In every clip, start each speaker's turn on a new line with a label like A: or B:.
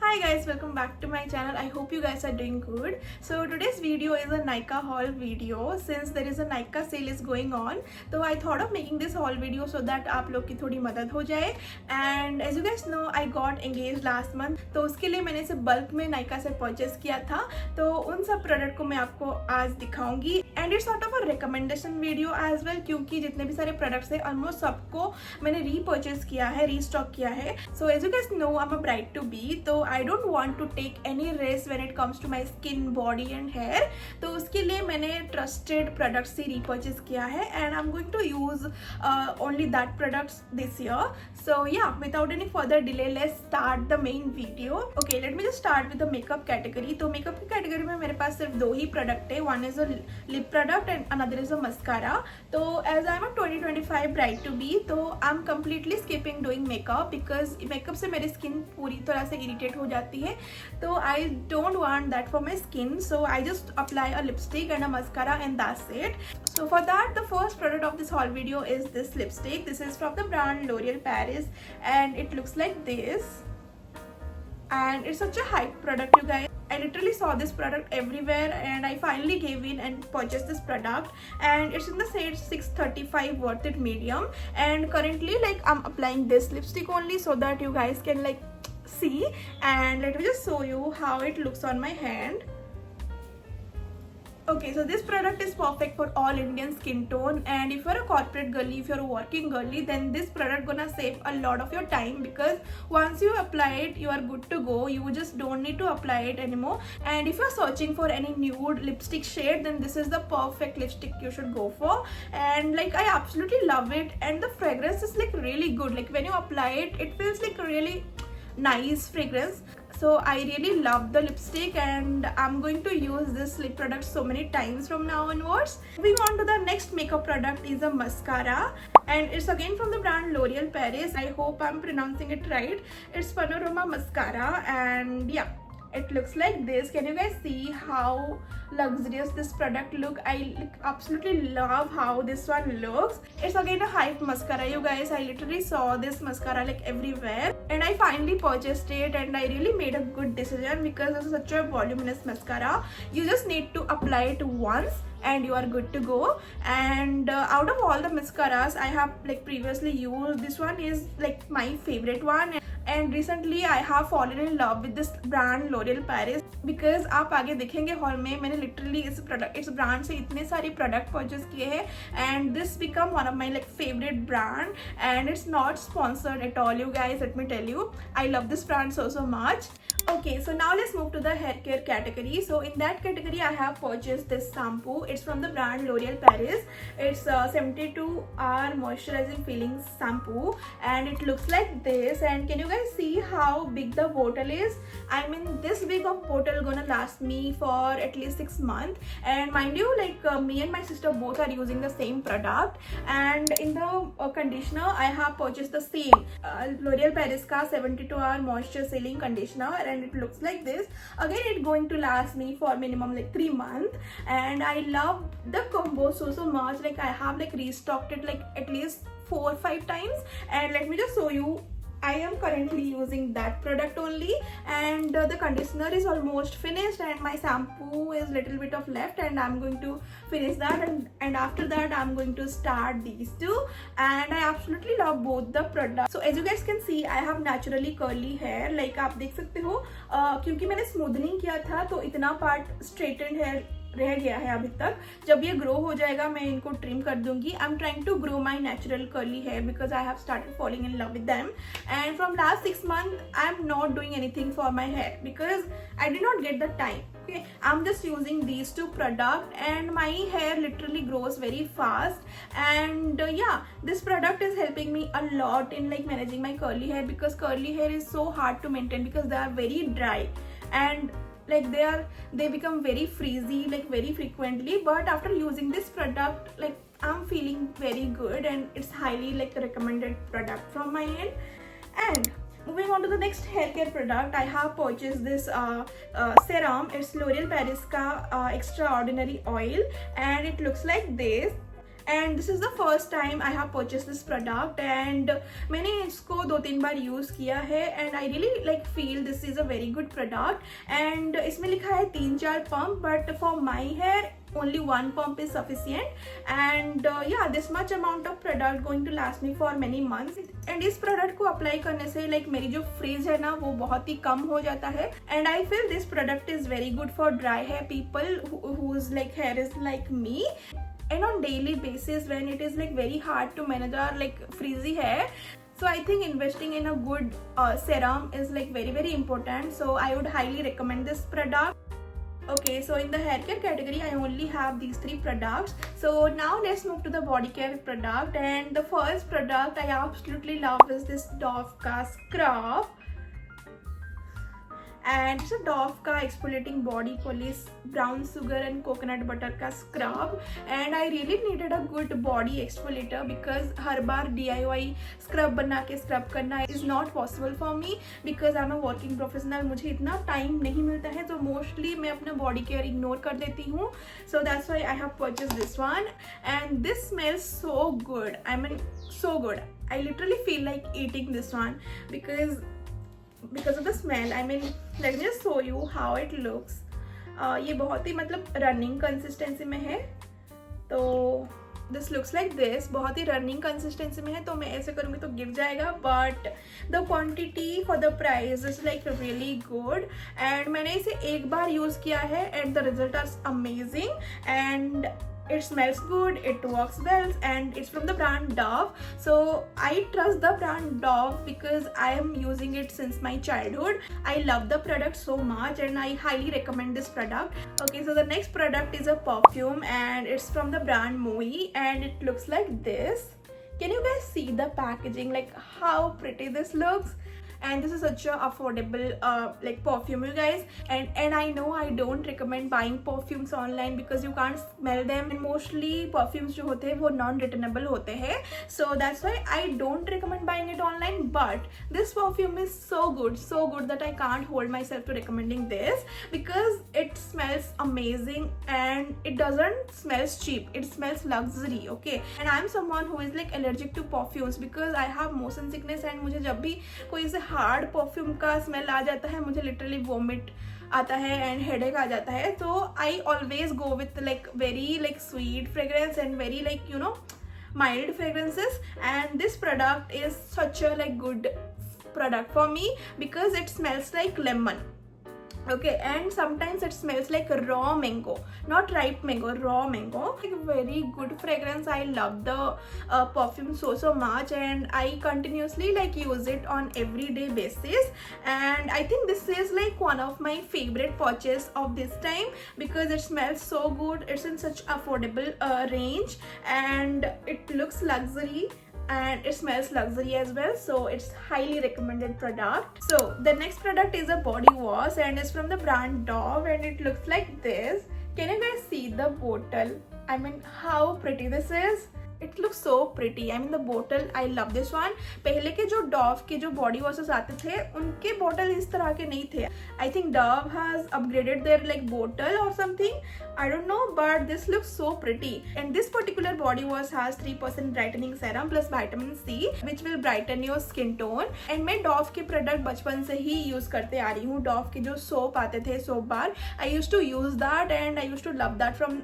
A: Hi guys, welcome back to my channel. I hope you guys are doing good. So today's video is a Nykaa haul video. Since there is a Nykaa sale is going on, so I thought of making this haul video so that आप लोग की थोड़ी मदद हो जाए. And as you guys know, I got engaged last month. तो उसके लिए मैंने इसे बल्क में Nykaa से परचेस किया था. तो उन सब प्रोडक्ट को मैं आपको आज दिखाऊंगी. And it's sort of a recommendation video as well, क्योंकि जितने भी सारे प्रोडक्ट्स है ऑलमोस्ट सबको मैंने रीपर्चेस किया है, रीस्टॉक किया है. So as you guys know, I am a bride to be, तो I don't want to take any risk when it comes to my skin, body and hair. तो उसके लिए मैंने ट्रस्टेड प्रोडक्ट्स ही repurchase किया है and I am going to use only that products this year. So yeah, without any further delay, let's start the main video. Okay, let me just start with the makeup category. तो makeup की category में मेरे पास सिर्फ दो ही product है. One is a lip product and another is a mascara. तो as I am a 2025 bride to be, तो I am completely skipping doing makeup because makeup से मेरी स्किन पूरी तरह से इरिटेट हो जाती है. तो I don't want that for my skin, so I just apply a lipstick and a mascara and that's it. So for that, the first product of this haul video is this lipstick. This is from the brand L'Oreal Paris and it looks like this. And it's such a hype product, you guys. I literally saw this product everywhere and I finally gave in and purchased this product, and it's in the shade 635 Worth It medium. And currently, like, I'm applying this lipstick only so that you guys can like see, and let me just show you how it looks on my hand. Okay, so this product is perfect for all Indian skin tone, and if you're a corporate girly, if you're a working girly, then this product gonna save a lot of your time, because once you apply it, you are good to go. You just don't need to apply it anymore. And if you're searching for any nude lipstick shade, then this is the perfect lipstick you should go for. And like, I absolutely love it, and the fragrance is like really good. Like, when you apply it, it feels like a really nice fragrance. So I really love the lipstick and I'm going to use this lip product so many times from now onwards. Moving on to the next makeup product is a mascara, and it's again from the brand L'Oreal Paris. I hope I'm pronouncing it right. It's Panorama Mascara, and yeah, it looks like this. Can you guys see how luxurious this product look? I absolutely love how this one looks. It's again a hype mascara, you guys. I literally saw this mascara like everywhere and I finally purchased it, and I really made a good decision because this is such a voluminous mascara. You just need to apply it once and you are good to go. And out of all the mascaras I have like previously used, this one is like my favorite one. And recently I have fallen in love with this brand L'Oreal Paris, because आप आगे देखेंगे hall में मैंने literally इस brand से इतने सारे product purchase किए हैं, and this become one of my like favorite brand, and it's not sponsored at all, you guys. Let me tell you, I love this brand so much. Okay, so now let's move to the hair care category. So in that category I have purchased this shampoo. It's from the brand L'Oreal Paris. It's 72-hour moisturizing peeling shampoo, and it looks like this. And can you guys see how big the bottle is? I mean, this big of bottle gonna last me for at least 6 months. And mind you, like me and my sister both are using the same product. And in the conditioner I have purchased the same L'Oreal Paris ka 72-hour moisture sealing conditioner, and it looks like this. Again, it's going to last me for minimum like 3 months, and I love the combo so much. Like, I have like restocked it like at least 4 or 5 times, and let me just show you. I am currently using that product only, and the conditioner is almost finished, and my shampoo is little bit of left, and I'm going to finish that, and after that I'm going to start these two. And I absolutely love both the products. So as you guys can see, I have naturally curly hair. Like, आप देख सकते हो, क्योंकि मैंने smoothening किया था तो इतना पार्ट स्ट्रेटेंड हेयर रह गया है अभी तक. जब ये ग्रो हो जाएगा मैं इनको ट्रिम कर दूंगी. I am trying to grow my natural curly hair because I have started falling in love with them, and from last 6 months I am not doing anything for my hair because I did not get the time. Okay, I'm just using these two products and my hair literally grows very fast. And yeah, this product is helping me a lot in like managing my curly hair, because curly hair is so hard to maintain because they are very dry, and like they become very frizzy like very frequently. But after using this product, like, I'm feeling very good, and it's highly like a recommended product from my end. And moving on to the next hair care product, I have purchased this serum. It's L'Oreal Paris ka extraordinary oil, and it looks like this. And this is the first time I have purchase this product and मैंने इसको 2-3 बार use किया है and I really like feel this is a very good product and इसमें लिखा है 3-4 pump but for my hair only one pump is sufficient and yeah, this much amount of product going to last me for many months and इस product को apply करने से like मेरी जो freeze है ना वो बहुत ही कम हो जाता है and I feel this product is very good for dry hair people whose like hair is like me and on daily basis when it is like very hard to manage our like frizzy hair. So I think investing in a good serum is like very important, so I would highly recommend this product. Okay, so in the hair care category I only have these 3 products. So now let's move to the body care product and the first product I absolutely love is this Dove ka scrub and it's a Dove का exfoliating body polish brown sugar and coconut butter का scrub and I really needed a good body exfoliator because her bar DIY scrub बना के scrub करना is not possible for me because I'm a working professional. मुझे इतना time नहीं मिलता है तो mostly मैं अपना body care ignore कर देती हूँ. So that's why I have purchased this one and this smells so good. I mean so good. I literally feel like eating this one because of the smell. I mean let me just show you how it looks. ये बहुत ही मतलब running consistency में है तो this looks like this. बहुत ही running consistency में है तो मैं ऐसे करूँगी तो गिर जाएगा but the quantity for the price is like really good and मैंने इसे एक बार यूज़ किया है and the result are amazing and it smells good, it works well and it's from the brand Dove. So I trust the brand Dove because I am using it since my childhood. I love the product so much and I highly recommend this product. Okay, so the next product is a perfume and it's from the brand Moi and it looks like this. Can you guys see the packaging, like how pretty this looks? And this is such a affordable like perfume you guys and I know I don't recommend buying perfumes online because you can't smell them and mostly perfumes जो होते हैं वो non returnable होते हैं, so that's why I don't recommend buying it online. But this perfume is so good that I can't hold myself to recommending this because it smells amazing and it doesn't smells cheap, it smells luxury. Okay, and I'm someone who is like allergic to perfumes because I have motion sickness and मुझे जब भी कोई से hard perfume का smell आ जाता है मुझे literally vomit आता है एंड हेडेक आ जाता है. तो I always go with like very like sweet fragrance and very like you know mild fragrances and this product is such a like good product for me because it smells like lemon. Okay, and sometimes it smells like raw mango, not ripe mango, raw mango. Like very good fragrance. I love the perfume so much and I continuously like use it on everyday basis and I think this is like one of my favorite purchase of this time because it smells so good. It's in such affordable range and it looks luxury and it smells luxury as well, so it's highly recommended product. So the next product is a body wash and it's from the brand Dove and it looks like this. Can you guys see the bottle? I mean how pretty this is. It looks so pretty. I mean the bottle, I love this one. पहले के जो Dove के जो body washes आते थे उनके bottle इस तरह के नहीं थे. I think Dove has upgraded their like bottle or something. I don't know, but this looks so pretty. And this particular body wash has 3% brightening serum plus vitamin C, which will brighten your skin tone. And मैं Dove के product बचपन से ही use करते आ रही हूँ. Dove के जो soap आते थे soap bar, I used to use that and I used to love that from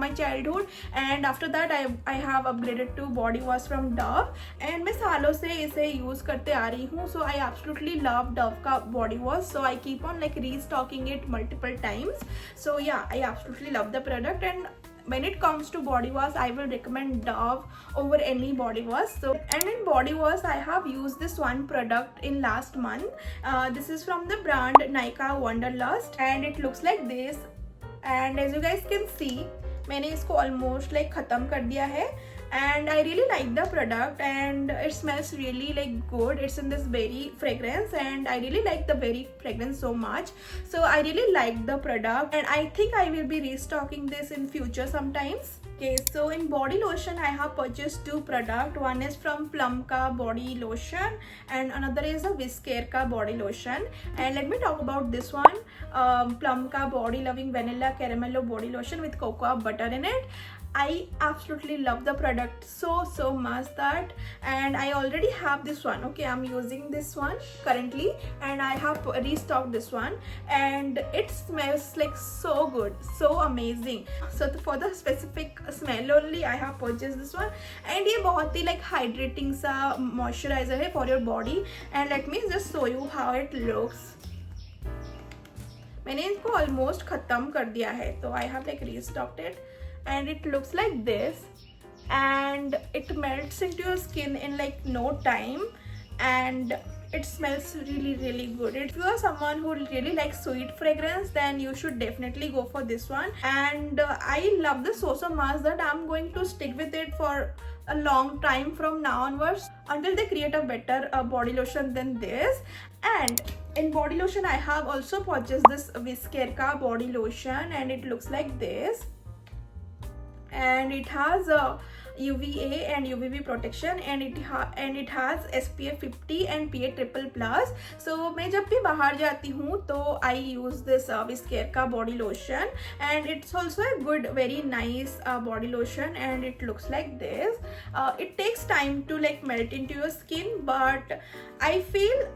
A: my childhood and after that I have upgraded to body wash from Dove and मैं सालों से इसे use करते आ रही हूँ. So I absolutely love Dove का body wash, so I keep on like restocking it multiple times. So yeah, I absolutely love the product and when it comes to body wash I will recommend Dove over any body wash. So and in body wash I have used this one product in last month. This is from the brand Nykaa Wanderlust and it looks like this and as you guys can see मैंने इसको almost like ख़त्म कर दिया है and I really like the product and it smells really like good. It's in this berry fragrance and I really like the berry fragrance so much, so I really like the product and I think I will be restocking this in future sometimes. Okay, so in body lotion I have purchased 2 products. One is from Plum ka body lotion and another is a Whisker ka body lotion. And let me talk about this one, Plum ka body loving vanilla caramello body lotion with cocoa butter in it. I absolutely love the product so much that, and I already have this one. Okay, I'm using this one currently, and I have restocked this one, and it smells like so good, so amazing. So for the specific smell only I have purchased this one, and ये बहुत ही like hydrating सा moisturizer है for your body. And let me just show you how it looks. मैंने इसको almost खत्म कर दिया है, तो I have like restocked it. And it looks like this, and it melts into your skin in like no time, and it smells really good. If you are someone who really likes sweet fragrance, then you should definitely go for this one. And I love this so much that I'm going to stick with it for a long time from now onwards until they create a better body lotion than this. And in body lotion I have also purchased this Whiscare ka body lotion, and it looks like this, and it has a UVA and UVB protection, and it has SPF 50 and PA triple plus. So मैं जब भी बाहर जाती हूँ तो I use this Whiscare का body lotion, and it's also a good, very nice body lotion, and it looks like this. It takes time to like melt into your skin, but I feel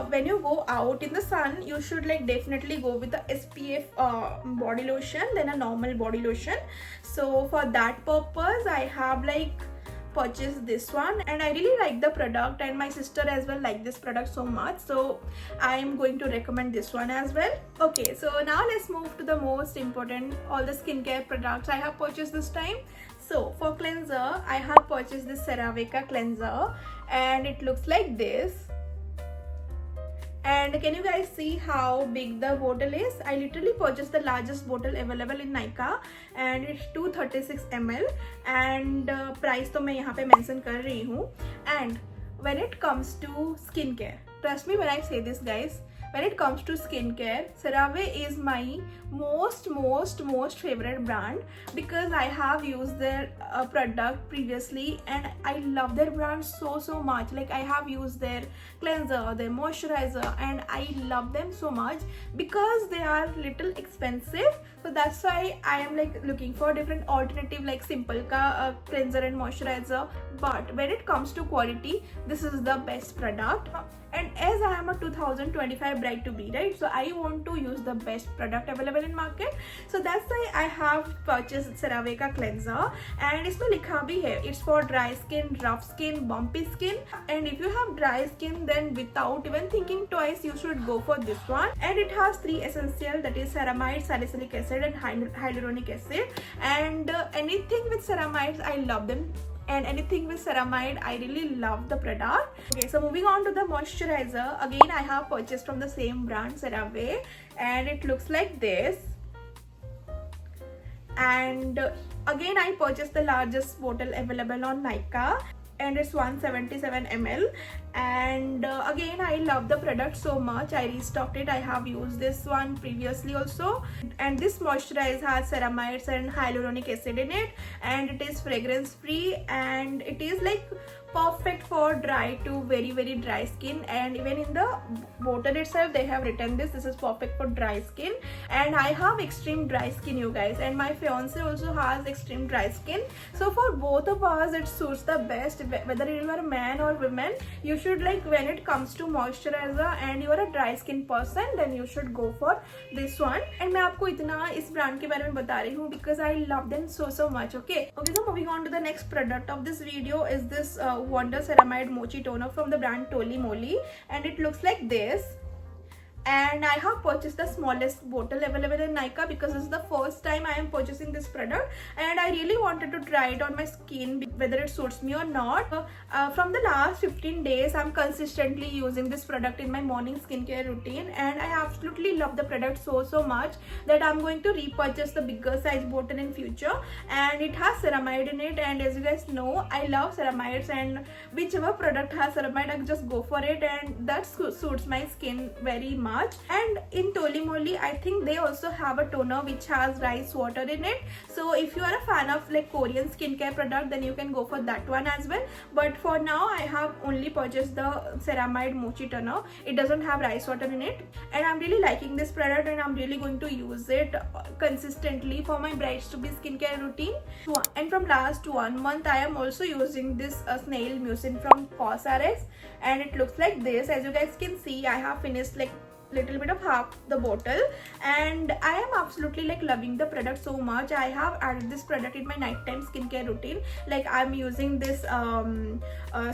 A: when you go out in the sun, you should like definitely go with the SPF body lotion than a normal body lotion. So for that purpose, I have like purchased this one, and I really like the product, and my sister as well like this product so much, so I am going to recommend this one as well. Okay, so now let's move to the most important, all the skincare products I have purchased this time. So for cleanser, I have purchased this CeraVe ka cleanser, and it looks like this. And can you guys see how big the bottle is? I literally purchased the largest bottle available in Nykaa, and it's 236 ml, and price तो मैं यहाँ पे mention कर रही हूँ. And when it comes to skincare, trust me when I say this, guys, when it comes to skincare, CeraVe is my most favorite brand, because I have used their product previously, and I love their brand so much. Like I have used their cleanser, their moisturizer, and I love them so much because they are little expensive. So that's why I am like looking for different alternative like simple ka cleanser and moisturizer. But when it comes to quality, this is the best product. And as I am a 2025 bride to be, right, so I want to use the best product available in market. So that's why I have purchased CeraVe ka cleanser, and इसमें लिखा भी है, it's for dry skin, rough skin, bumpy skin. And if you have dry skin, then without even thinking twice, you should go for this one. And it has 3 essential, that is ceramide, salicylic acid, and hyaluronic acid. And anything with ceramides, I love them. And anything with ceramide, I really love the product. Okay, so moving on to the moisturizer, again I have purchased from the same brand, CeraVe, and it looks like this. And again I purchased the largest bottle available on Nykaa, and it's 177 ml. And again I love the product so much, I restocked it. I have used this one previously also, and this moisturizer has ceramides and hyaluronic acid in it, and it is fragrance free, and it is like perfect for dry to very dry skin. And even in the bottle itself they have written this is perfect for dry skin. And I have extreme dry skin, you guys, and my fiance also has extreme dry skin, so for both of us it suits the best. Whether you are a man or woman, you should like, when it comes to moisturizer and you are a dry skin person, then you should go for this one. And मैं आपको इतना इस brand के बारे में बता रही हूँ because I love them so much. Okay, so moving on to the next product of this video is this Wonder Ceramide Mochi Toner from the brand Toli Moly, and it looks like this. And I have purchased the smallest bottle available in Nykaa because this is the first time I am purchasing this product, and I really wanted to try it on my skin whether it suits me or not. From the last 15 days I'm consistently using this product in my morning skincare routine, and I absolutely love the product so much that I'm going to repurchase the bigger size bottle in future. And it has ceramide in it, and as you guys know, I love ceramides, and whichever product has ceramide I just go for it, and that suits my skin very much. much. And in Toli Moly, I think they also have a toner which has rice water in it. So if you are a fan of like Korean skincare product, then you can go for that one as well. But for now, I have only purchased the Ceramide Mochi toner. It doesn't have rice water in it, and I'm really liking this product, and I'm really going to use it consistently for my Brights to Be skincare routine. And from last 1 month, I am also using this Snail Mucin from COSRX, and it looks like this. As you guys can see, I have finished like little bit of half the bottle, and I am absolutely like loving the product so much. I have added this product in my nighttime skincare routine. Like I'm using this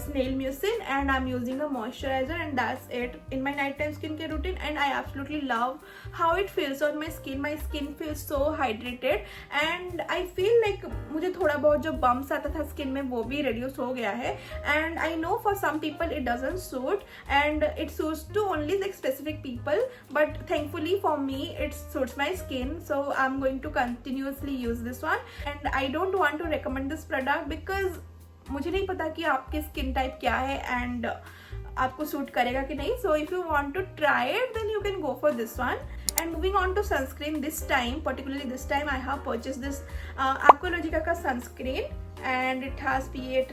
A: Snail Mucin, and I'm using a moisturizer, and that's it in my nighttime skincare routine. And I absolutely love how it feels on my skin. My skin feels so hydrated, and I feel like मुझे थोड़ा बहुत जो bumps आता था skin में वो भी reduce हो गया है. And I know for some people it doesn't suit, and it suits to only like specific people, but thankfully for me it suits my skin, so I'm going to continuously use this one. And I don't want to recommend this product because मुझे नहीं पता कि आपकी skin type क्या है and आपको suit करेगा कि नहीं. So if you want to try it, then you can go for this one. And moving on to sunscreen, this time particularly this time I have purchased this Aqualogica ka sunscreen, and it has PA++,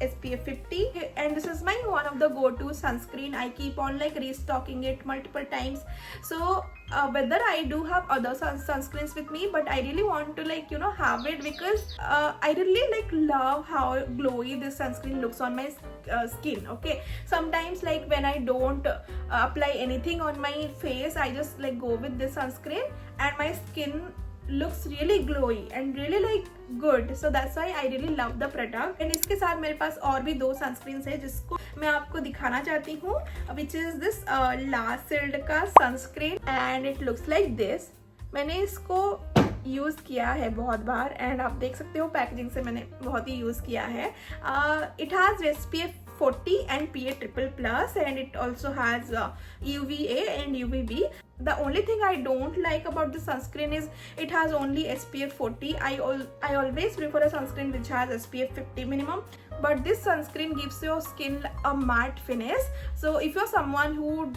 A: SPF 50, and this is my one of the go-to sunscreen. I keep on like restocking it multiple times. So whether I do have other sunscreens with me, but I really want to like have it because I really like love how glowy this sunscreen looks on my skin. Okay, sometimes like when I don't apply anything on my face, I just like go with this sunscreen, and my skin looks really glowy and really like good. So that's why I really love the product. And इसके साथ मेरे पास और भी 2 sunscreens है जिसको मैं आपको दिखाना चाहती हूँ, which is this La Shield का sunscreen, and it looks like this. मैंने इसको यूज़ किया है बहुत बार, एंड आप देख सकते हो पैकेजिंग से मैंने बहुत ही यूज़ किया है. It has SPF 40 and PA++, and it also has UVA and UVB. The only thing I don't like about this sunscreen is it has only SPF 40. I always prefer a sunscreen which has SPF 50 minimum, but this sunscreen gives your skin a matte finish. So if you're someone who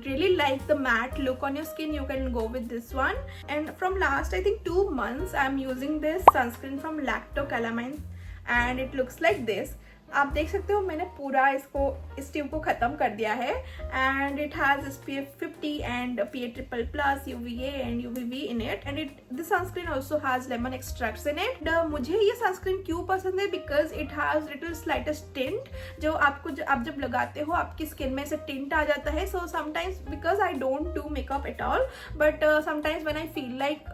A: really likes the matte look on your skin, you can go with this one. And from last I think 2 months I'm using this sunscreen from Lacto Calamine, and it looks like this. आप देख सकते हो मैंने पूरा इस tube को ख़त्म कर दिया है, and it has SPF 50 and PA++, UVA and UVB in it, and this sunscreen also has lemon extracts in it. मुझे ये सनस्क्रीन क्यों पसंद है, because it has little slightest tint, जो आप जब लगाते हो आपकी स्किन में से टिंट आ जाता है. So sometimes because I don't do makeup at all, but sometimes when I feel like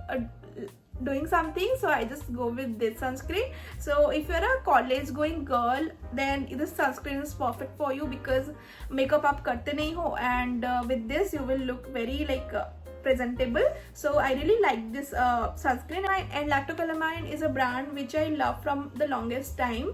A: doing something, so I just go with this sunscreen. So if you're a college going girl, then this sunscreen is perfect for you because makeup आप करते नहीं हो, and with this you will look very like presentable. So I really like this sunscreen, and Lacto Calamine is a brand which I love from the longest time.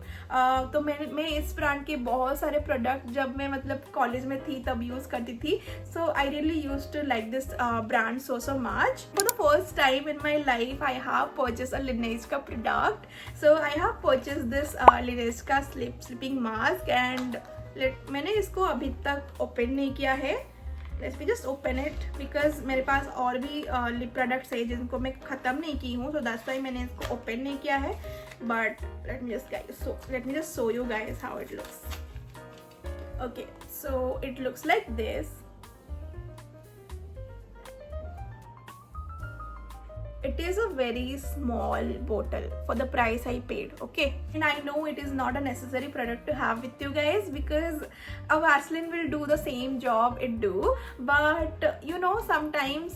A: तो मैं इस brand के बहुत सारे प्रोडक्ट जब मैं मतलब कॉलेज में थी तब यूज़ करती थी. So I really used to like this brand so much. For the first time in my life, I have purchased a Laneige का product. So I have purchased this Laneige का sleeping mask, and मैंने इसको अभी तक open नहीं किया है. Let me just open it because मेरे पास और भी लिप प्रोडक्ट्स है जिनको मैं ख़त्म नहीं की हूँ, so that's why मैंने इसको ओपन नहीं किया है. But let me just show you guys how it looks. Okay, so it looks like this. It is a very small bottle for the price I paid, okay? And I know it is not a necessary product to have with you guys because a Vaseline will do the same job it do, but sometimes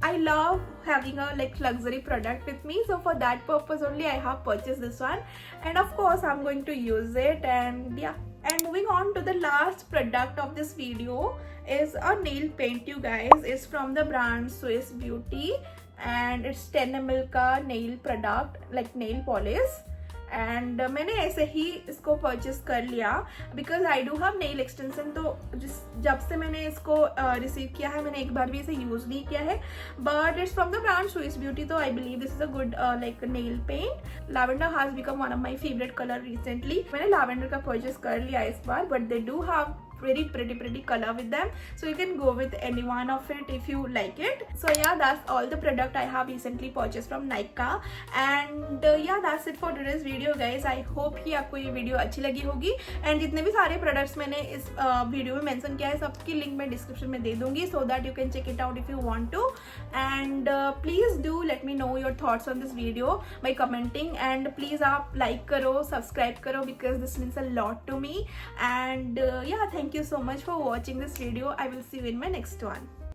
A: I love having a like luxury product with me, so for that purpose only I have purchased this one, and of course I'm going to use it. And yeah, and moving on to the last product of this video is a nail paint, you guys. It's from the brand Swiss Beauty, and it's 10 ml का nail product like nail polish, and मैंने ऐसे ही इसको purchase कर लिया because I do have nail extension. तो जब से मैंने इसको रिसीव किया है मैंने एक बार भी इसे यूज़ नहीं किया है, but it's from the brand Swiss Beauty. तो I believe this is a good like nail paint. Lavender has become one of my favourite colour recently. मैंने लैवेंडर का परचेस कर लिया इस बार, but they do have very pretty color with them, so you can go with any one of it if you like it. So yeah, that's all the product I have recently purchased from Nykaa. And yeah, that's it for today's video guys. I hope कि आपको ये video अच्छी लगी होगी, and जितने भी सारे products मैंने इस वीडियो में मेंशन किया है सबकी लिंक मैं डिस्क्रिप्शन में दे दूंगी, so that you can check it out if you want to. And please do let me know your thoughts on this video by commenting, and please आप लाइक करो, सब्सक्राइब करो, because this means a lot to me. And yeah, thank you so much for watching this video. I will see you in my next one.